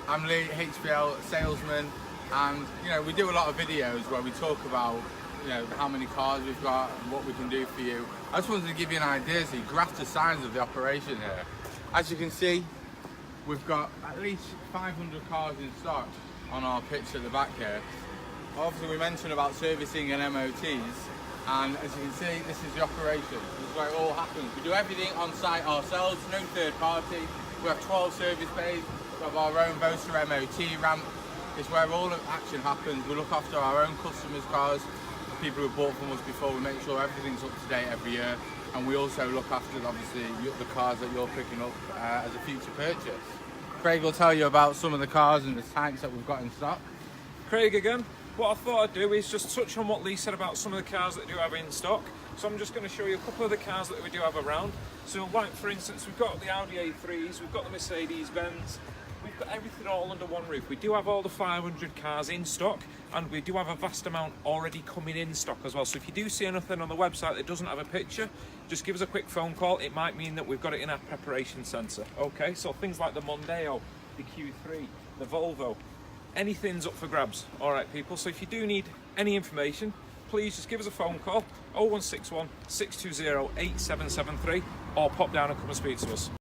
I'm Lee, HPL salesman, and we do a lot of videos where we talk about how many cars we've got and what we can do for you. I just wanted to give you an idea so you grasp the size of the operation here. As you can see, we've got at least 500 cars in stock on our pitch at the back here. Obviously we mentioned about servicing and MOTs, and as you can see, this is the operation. This is where it all happens. We do everything on site ourselves, no third party. We have 12 service bays, we have our own Boaster MOT ramp. It's where all the action happens. We look after our own customers' cars, people who bought from us before. We make sure everything's up to date every year, and we also look after, obviously, the cars that you're picking up as a future purchase. Craig will tell you about some of the cars and the types that we've got in stock. Craig again. What I thought I'd do is just touch on what Lee said about some of the cars that we do have in stock. So I'm just going to show you a couple of the cars that we do have around. So like for instance, we've got the Audi A3s, we've got the Mercedes Benz, we've got everything all under one roof. We do have all the 500 cars in stock, and we do have a vast amount already coming in stock as well. So if you do see anything on the website that doesn't have a picture, just give us a quick phone call. It might mean that we've got it in our preparation centre. Okay, so things like the Mondeo, the Q3, the Volvo, anything's up for grabs. All right, people. So if you do need any information, please just give us a phone call, 0161 620 8773, or pop down and come and speak to us.